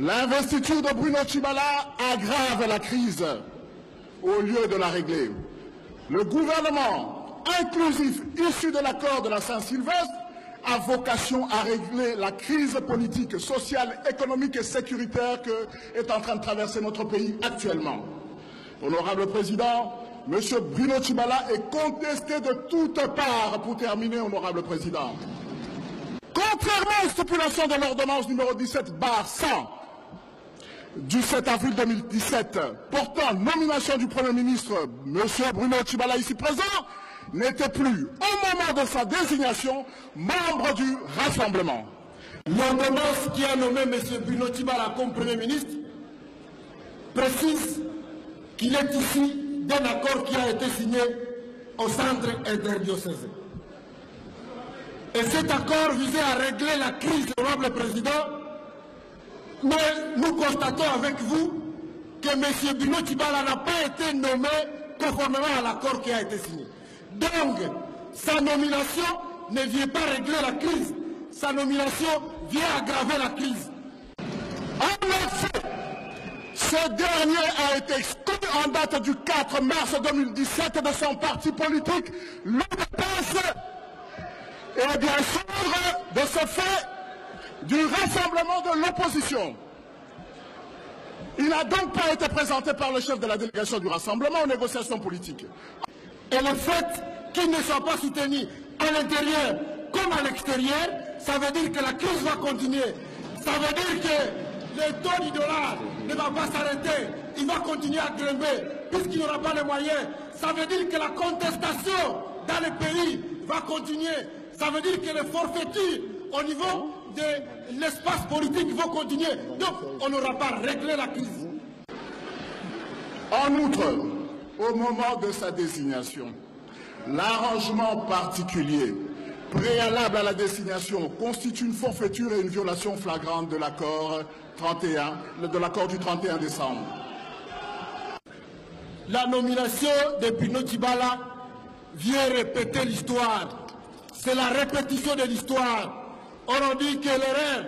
L'investiture de Bruno Tshibala aggrave la crise au lieu de la régler. Le gouvernement inclusif issu de l'accord de la Saint-Sylvestre a vocation à régler la crise politique, sociale, économique et sécuritaire que est en train de traverser notre pays actuellement. Honorable Président, M. Bruno Tshibala est contesté de toutes parts. Pour terminer, Honorable Président, contrairement aux stipulations de l'ordonnance numéro 17/100 du 7 avril 2017 portant nomination du Premier ministre, M. Bruno Tshibala ici présent n'était plus, au moment de sa désignation, membre du Rassemblement. L'ordonnance qui a nommé M. Bruno Tshibala comme Premier ministre précise qu'il est issu d'un accord qui a été signé au centre interdiocésain. Et cet accord visait à régler la crise, honorable président, mais nous constatons avec vous que M. Bruno Tshibala n'a pas été nommé conformément à l'accord qui a été signé. Donc, sa nomination ne vient pas régler la crise, sa nomination vient aggraver la crise. En effet, ce dernier a été exclu en date du 4 mars 2017 de son parti politique, l'UDPS, et bien sûr de ce fait du rassemblement de l'opposition. Il n'a donc pas été présenté par le chef de la délégation du rassemblement aux négociations politiques. Et le fait qu'il ne soit pas soutenu à l'intérieur comme à l'extérieur, ça veut dire que la crise va continuer. Ça veut dire que le taux du dollar ne va pas s'arrêter. Il va continuer à grimper puisqu'il n'y aura pas les moyens. Ça veut dire que la contestation dans le pays va continuer. Ça veut dire que les forfaitures au niveau de l'espace politique vont continuer. Donc on n'aura pas réglé la crise. En outre, au moment de sa désignation, l'arrangement particulier préalable à la désignation constitue une forfaiture et une violation flagrante de l'accord du 31 décembre. La nomination de Bruno Tshibala vient répéter l'histoire. C'est la répétition de l'histoire. On dit que l'erreur,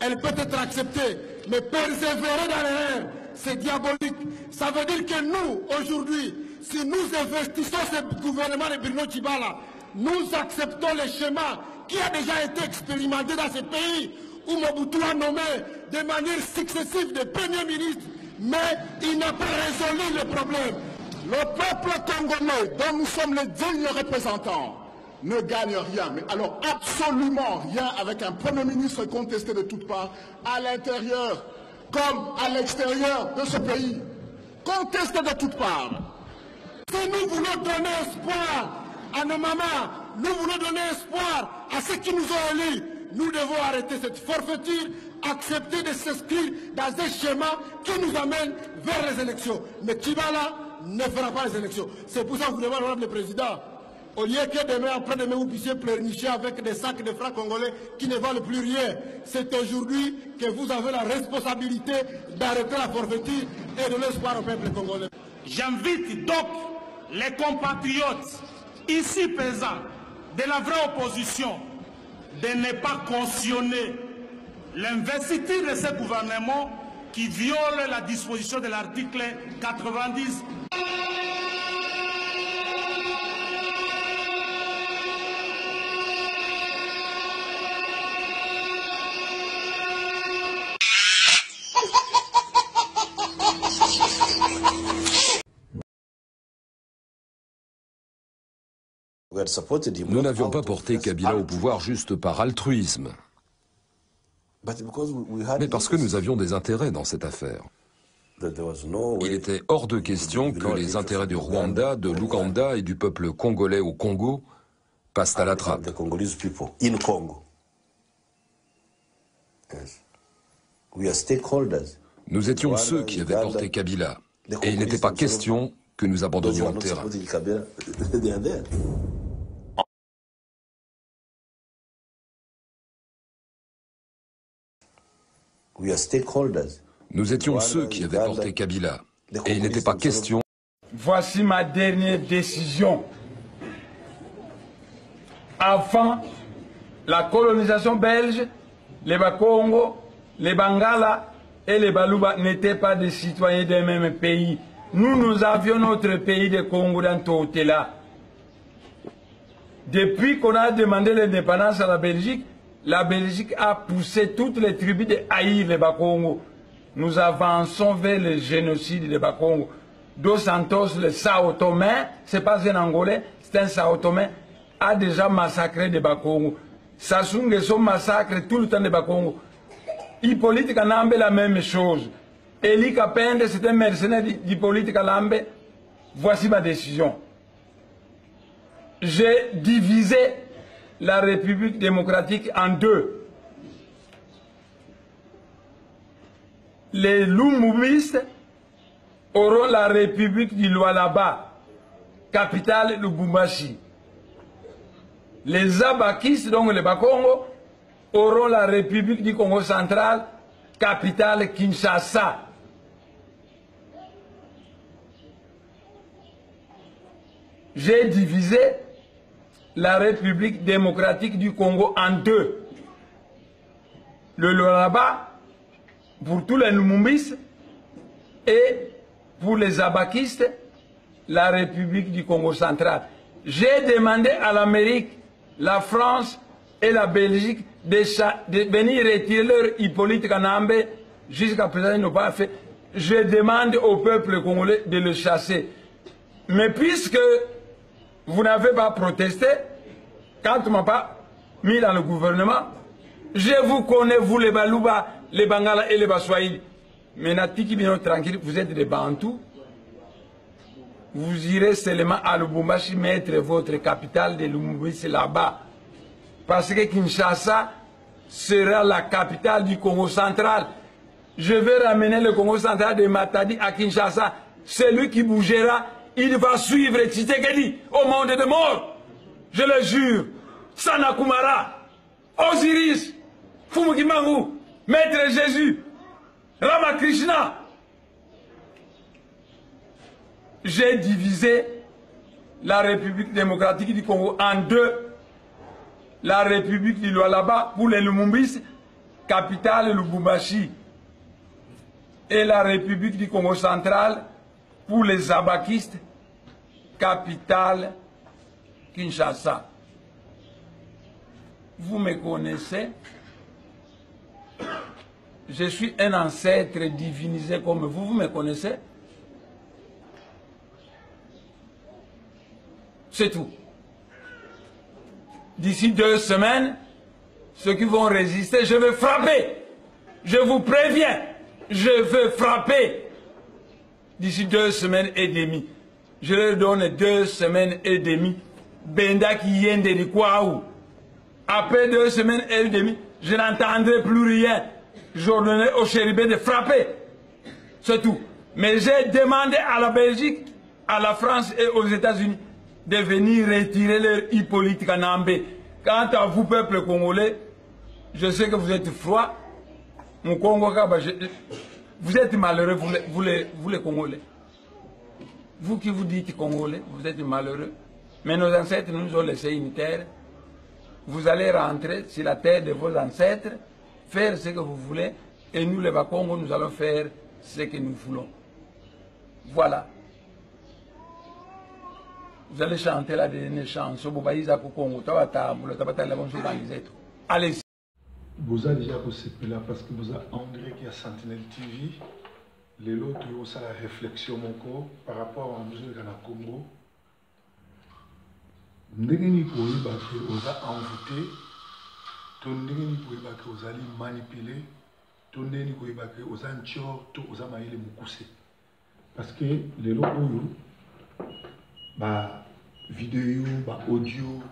elle peut être acceptée, mais persévérer dans l'erreur, c'est diabolique. Ça veut dire que nous, aujourd'hui, si nous investissons ce gouvernement de Bruno Tshibala, nous acceptons le schéma qui a déjà été expérimenté dans ce pays, où Mobutu a nommé de manière successive des premiers ministres, mais il n'a pas résolu le problème. Le peuple congolais, dont nous sommes les dignes représentants, ne gagne rien, mais alors absolument rien avec un Premier ministre contesté de toutes parts, à l'intérieur comme à l'extérieur de ce pays, contesté de toutes parts. Si nous voulons donner espoir à nos mamans, nous voulons donner espoir à ceux qui nous ont élus, nous devons arrêter cette forfaiture, accepter de s'inscrire dans un schéma qui nous amène vers les élections. Mais Tshibala ne fera pas les élections. C'est pour ça que je vous demande, Honorable Président, au lieu que demain, après-demain, vous puissiez pleurnicher avec des sacs de francs congolais qui ne valent plus rien. C'est aujourd'hui que vous avez la responsabilité d'arrêter la forfaiture et de l'espoir au peuple congolais. J'invite donc les compatriotes ici présents de la vraie opposition de ne pas cautionner l'investiture de ce gouvernement qui viole la disposition de l'article 90. Nous n'avions pas porté Kabila au pouvoir juste par altruisme, mais parce que nous avions des intérêts dans cette affaire. Il était hors de question que les intérêts du Rwanda, de l'Ouganda et du peuple congolais au Congo passent à la trappe. Nous étions ceux qui avaient porté Kabila, et il n'était pas question que nous abandonnions le terrain. Nous étions ceux qui avaient porté Kabila, et il n'était pas question. Voici ma dernière décision. Avant la colonisation belge, les Bakongo, les Bangala et les Balouba n'étaient pas des citoyens d'un même pays. Nous avions notre pays de Congo dans tout là. Depuis qu'on a demandé l'indépendance à la Belgique a poussé toutes les tribus de haïr les Bakongo. Nous avançons vers le génocide des Bakongo. Dos Santos, le Sao Tomé, ce n'est pas un Angolais, c'est un Sao Tomé, a déjà massacré des Bakongo. Sassou Nguesso massacre tout le temps des Bakongo. Hippolyte Kanambe, la même chose. Eli Kapende, c'est un mercenaire d'Hippolyte Kanambe. Voici ma décision. J'ai divisé la République démocratique en deux. Les Lumumbistes auront la République du Lualaba, capitale Lubumbashi. Les Abakistes, donc les Bakongo, auront la République du Congo central, capitale Kinshasa. J'ai divisé la République démocratique du Congo en deux. Le Lualaba, pour tous les Lumumbistes, et pour les Abakistes, la République du Congo central. J'ai demandé à l'Amérique, la France et la Belgique de venir retirer leur Hippolyte Kanambe. Jusqu'à présent, ils n'ont pas fait. Je demande au peuple congolais de le chasser. Mais puisque vous n'avez pas protesté, quand on ne m'a pas mis dans le gouvernement, je vous connais, vous les Balouba, les Bangala et les Baswahili. Mais Natiki Bino tranquille, vous êtes des Bantous. Vous irez seulement à Lubumbashi mettre votre capitale de Lubumbashi là-bas. Parce que Kinshasa sera la capitale du Congo central. Je vais ramener le Congo central de Matadi à Kinshasa. Celui qui bougera, il va suivre Tshisekedi au monde de mort. Je le jure. Sanakumara, Osiris, Fumukimangu, Maître Jésus, Ramakrishna. J'ai divisé la République démocratique du Congo en deux. La République du Lualaba pour les Lumumbistes, capitale Lubumbashi. Et la République du Congo central pour les Abakistes, capitale Kinshasa. Vous me connaissez. Je suis un ancêtre divinisé comme vous. Vous me connaissez. C'est tout. D'ici 2 semaines, ceux qui vont résister, je vais frapper. Je vous préviens, je vais frapper. D'ici 2 semaines et demie. Je leur donne 2 semaines et demie. Benda qui vient de Kwaou. Après 2 semaines et demie, je n'entendrai plus rien. J'ordonnerai au chérubin de frapper. C'est tout. Mais j'ai demandé à la Belgique, à la France et aux États-Unis de venir retirer leur Hippolyte Kanambe. Quant à vous, peuple congolais, je sais que vous êtes froid. Mon Congo, vous êtes malheureux, vous les Congolais. Vous qui vous dites Congolais, vous êtes malheureux. Mais nos ancêtres nous ont laissé une terre. Vous allez rentrer sur la terre de vos ancêtres, faire ce que vous voulez, et nous, les Bakongo, nous allons faire ce que nous voulons. Voilà. Vous allez chanter la dernière chanson. Allez. Vous avez déjà posé là parce que vous avez André qui a Sentinelle TV. Les autres aussi la réflexion par rapport à nous dans le Congo. Ndengeni koyeba ke oza envoûté, to ndengeni koyeba ke ozali manipulé, to ndengeni koyeba ke oza ntior, to oza mayele mukuse. Parce que les oyo ba vidéo, ba audio,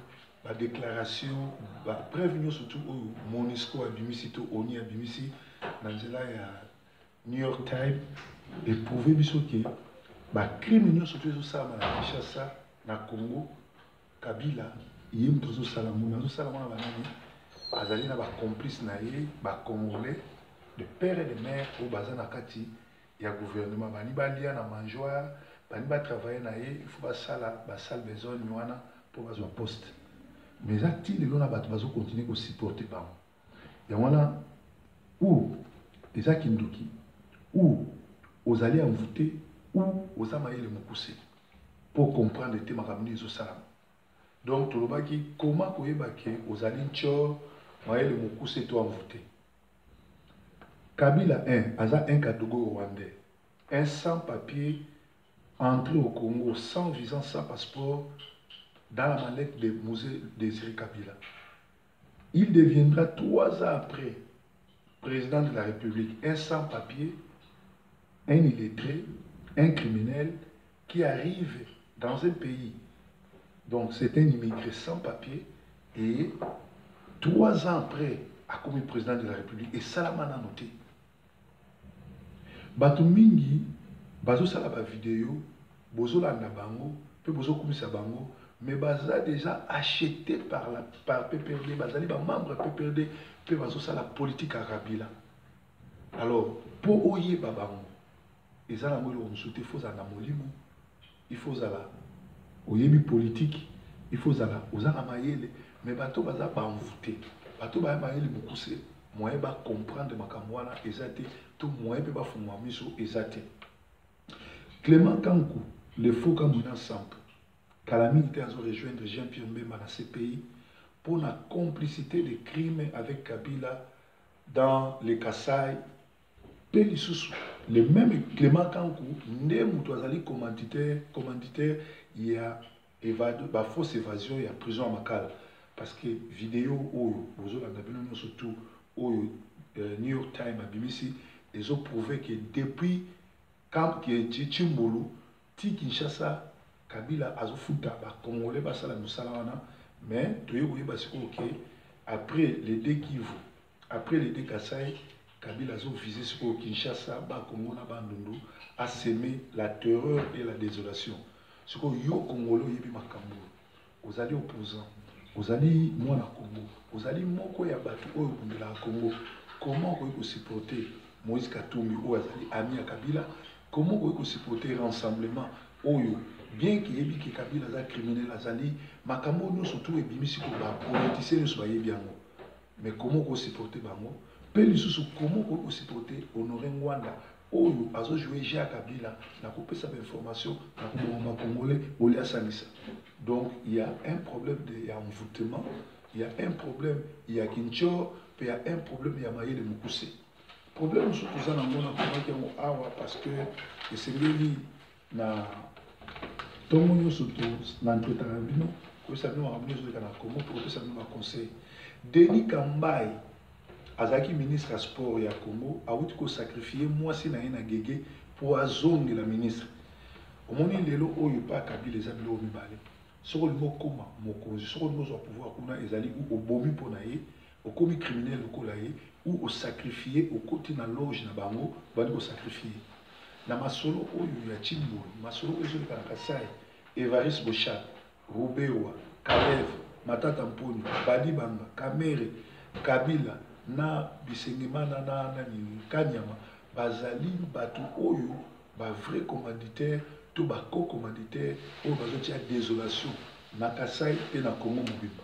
ba déclaration, ba preuve surtout oyo Monisco abimisi to Oni abimisi na nzela ya New York Times et prouver biso ke ba crime surtout ezosala na Kinshasa na Congo. Kabila, il y a un salamon, azali na ba complice na ye, ba congolais, de père et de mère au bazan nakati, il y a gouvernement, bani balia na mangeoire, bani ba travailler na ye, il faut ba sala, ba sal besoin nywana pour bazwa poste. Mais acti les lona bat continuer à supporter par. Et voilà où des Kindoki, ou aux alliés envoûtés, ou aux amaïs les Mokoussé, pour comprendre les thèmes ramenés au salam. Donc, tout le monde dit comment aux alliés les Mokoussé tout envoûté. Kabila 1, Aza un Kadogo rwandais, un sans-papier entré au Congo sans visa, sans passeport, dans la mallette des musées Désiré Kabila. Il deviendra 3 ans après président de la République, un sans-papier, un illettré, un criminel qui arrive dans un pays. Donc c'est un immigré sans papier et 3 ans après a commis président de la République et Salamana noté. Bato mingi, bazo sala ba vidéo, bozo la bango, pe bozo komisa bango, mais baza déjà acheté par PPRD, bazali ba membre PPRD, pe bazo sala politique à Kabila. Alors, pour oye babango, et ça la molo on souhaite faut za na molimo, il faut za la oyebi politique, il faut za la ozana mayele, mais bato baza ba envoûté. Bato ba mayele beaucoup c'est moyen ba comprendre makamwana ezate, tout moyen pe ba fumwa miso ezate. Clément Kankou, le faux Kamuna Samp, Kalami était à rejoindre Jean-Pierre Mbemba dans ces pays pour la complicité des crimes avec Kabila dans les Kassai. Le même Clément Kankou, né Moutouazali commanditaire, il y a fausse évasion, il y a prison à Makala. Parce que vidéo, surtout au New York Times, à BBC, ils ont prouvé que depuis quand Chimbolo, Ti Kinshasa, Kabila a futa, Congolais, Basala Moussalana, mais après les deux Kivu, après les deux Kassai, Kabila a visé sur Kinshasa, Congo, Bandundu, a sémé la terreur et la désolation. Ce que yo Congolo yebi makambo, aux alliés opposants, aux alliés moi na Congo, aux alliés moko ya batu oyo kundela Congo, comment vous supporter Moïse Katumbi ou azali ami à Kabila, comment vous supporter rassemblement oyo, bien qu'il y ait que Kabila a criminel azali, makambo nous surtout et bimisi ko ba politiciens nous soyez bien, mais comment vous supporter bango? Comment vous supporter Honoré Ngwanda oyo azo jouer Jacques Kabila na couper sa information na ko congolais Olia Sanissa. Donc il y a un problème de envoûtement, il y a un problème il y a Kincho, puis il y a un problème il y a Maïe de Mukuse. Problème surtout ça na mona ko awa parce que c'est lui na tomo surtout na ntotarabino ko ça nous ramener sur le Congo pour que ça nous conseil. Denis Kambai Azaki ministre à sport ya Congo a outi ko sacrifier moi si na ina gege pour azongi la ministre. Omoni lelo oyo pa Kabila les abilo mibale. Soko le mokoma mokonzi soko le mozo pouvoir kuna ezali ou obomi pona ye, okomi criminel lokola ye ou au sacrifier au côté na loge na bango, bali ko sacrifier. Na masolo oyo ya Chimbolo, masolo oyo ezoli kana Kasai, Evariste Bochat, Rubewa, Kalev, Matata Mponi, Badi Banga, Kamere, Kabila na bisengimana na Kanyama bazali batu oyo ba vrai commanditaire to ba co-commanditaire oyo bazoti ya désolation na Kasai pe na Congo mobimba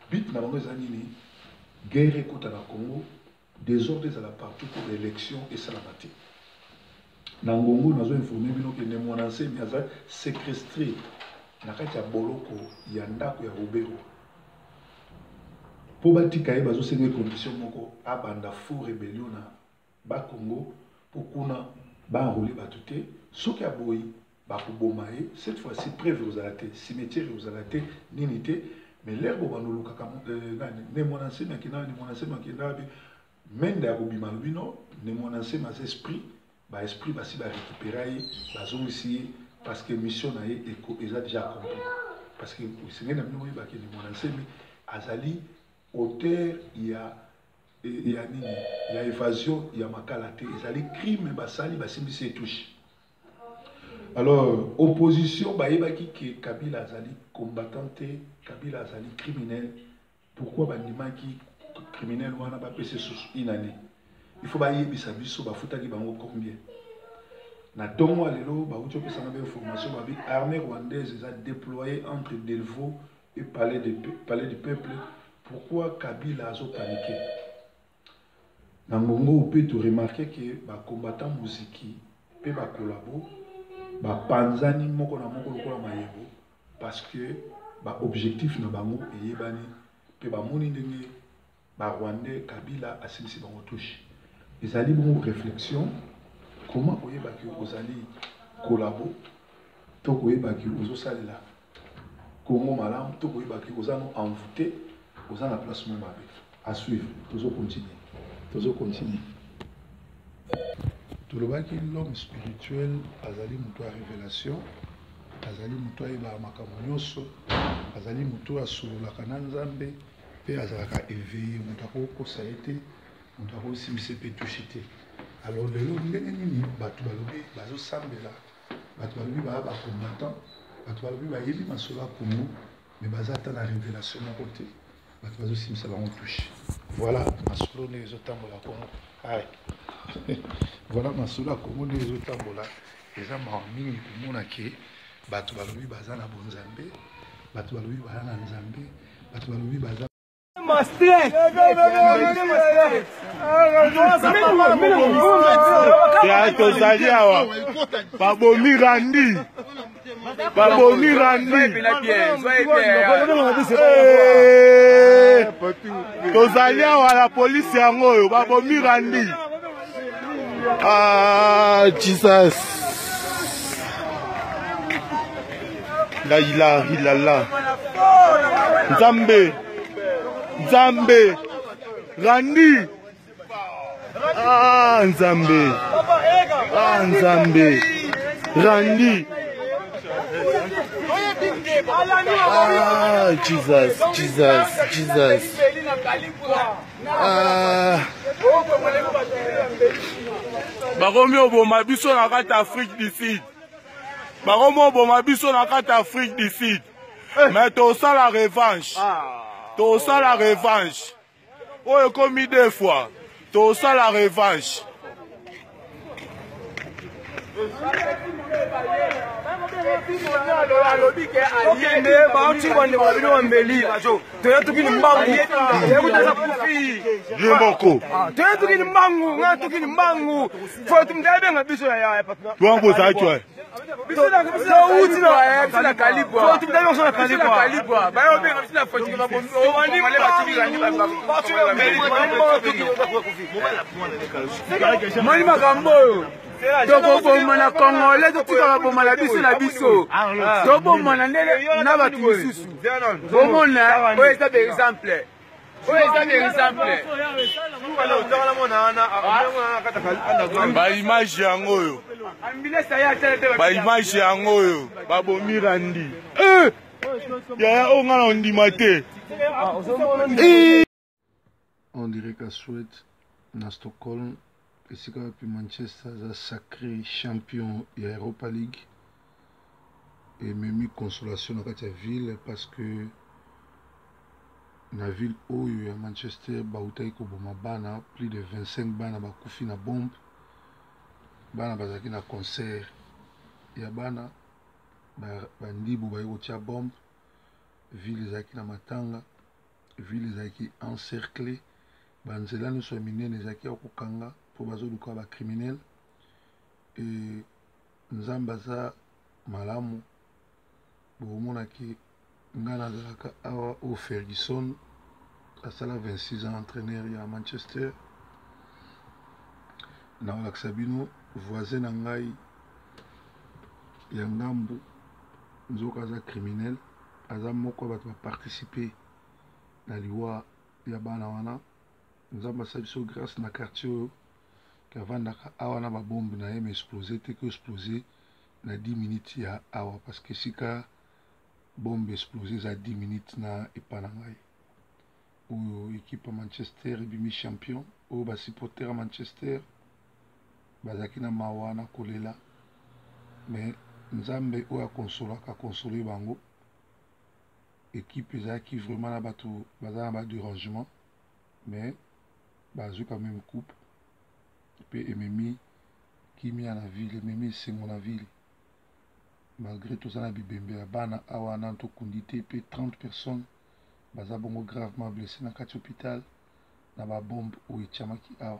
bit na bango ezanini guerre ekota na Congo désordre ezala partout pour l'élection et salamati na ngongo nazo informer bino ke ne monanse mi aza séquestré na kati ya boloko ya ndako ya Robero. Pour batika ye bazo senga condition moko abanda faux rébellion na ba Congo pour kuna ba enrôler batute soki aboyi ba kuboma ye cette fois-ci preuve aux alaté cimetière aux alaté ninité mais l'herbe banoluka kama ne monanse makina ne monanse makina bi mende ya kubima bino ne monanse mas esprit ba esprit basi ba récupérer bazo ici parce que mission na ye est déjà accomplie parce que senga na bino ba ki ne monanse mi azali auteur il y a évasion, il y a makalate, ils allaient crime, basali, basimbi se touche. Alors, opposition, qui Kabila Azali combattante, Kabila Azali criminel. Pourquoi bandima qui criminel wana ba pese sous une année? Il faut bailler bisabiso, bafuta ki bango combien? Na tongo alelo, ba ucho pesa na information, ba bi armée rwandaise a déployé entre Delvaux et palais du peuple. Pourquoi Kabila a paniqué? Nangongo peut te remarquer que ba combattant musique peut ba collabo ba panzani moko na moko lokola mayebo parce que ba objectif na bango eyebani pe ba moni ndenge ba Rwandais Kabila asimisi bango touche. Ezali bon réflexion comment oyeba que ozali collabo to koyeba que ozosalela Congo malam to koyeba que ozano envoûté ozana place mo mabe à suivre toujours continuer. Tolobaki l'homme spirituel azali mutu à révélation, azali mutu ayeba makambo nyonso, azali mutu asololaka na Nzambe pe azalaka éveillé, mutu akokosa ete, mutu akosimbisa pe touche te. Alors lelo ndenge nini bato balobi bazosambela, bato balobi baya bacombattant, bato balobi bayebi masolo ya Congo, mais baza ata na révélation moko te. Ça va en touche. Voilà, ma solo ne ezotambola Congo. Voilà, ma solo Congo ne ezotambola. Eza mingi komona ke bato balobi baza na bonzambe, bato balobi baza na nzambe, bato balobi baza ya tozali awa babomi randi tozali awa la polisi yango oyo babomi randi. Jesus la ilaha illallah Nzambe randi Nzambe randi Jesus bakomi oboma biso na kati Afrique du Sud, bakomi oboma biso na kati Afrique du Sud, mais tosala revanche, oyo ekomi deux fois tosala revanche. Tobomana Congolais totika bomana biso na biso. Tobomana ndele na batu misusu. Bomona oyo eza exemple. Ba image yango oyo. Ba image yango oyo. Babomi randi. Ya onga na ndima te. On dirait qu'à Suède, à Stockholm, et puis Manchester est sacré champion de l'Europa League. Et même consolation dans la ville parce que dans la ville où il y a Manchester, plus de 25 bana bakufi na bombe. Bana bazaki na concert. Il y a bana bandibu bayotia bombe. Ville zaki na matanga. Ville zaki encerclée. Banzela nous sommes minés zaki okukanga. Pour bazoluka ba criminel et nzambaza malamu bomona ki ngana zalaka awa au Ferguson asala 26 ans entraîneur à Manchester na Olaxabino voisin na ngai ya ngambu nzoka za criminel aza moko bato ba participer na liwa ya bana wana nzamba sabiso grâce na quartier kavandaka awa na babombe na ye me explosé te que explosé na 10 minutes ya awa parce que sika bombe explosé za 10 minutes na epana ngai oyo équipe ya Manchester ebimi champion oyo basupporter ya Manchester bazaki na mawa na kolela mais nzambe oyo akonsolaka akonsole bango équipe ezalaki vraiment na bato baza na badérangement mais bazwi quand même coupe pe ememi kimia na ville ememi esengo na ville malgré tout ça na bibembe ya bana awa na tokundi te pe 30 personnes baza bongo gravement blessé na kati hôpital na babombe oyo etiamaki awa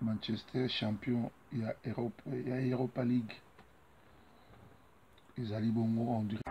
Manchester champion ya Europa League. Ils allaient bon on dirait.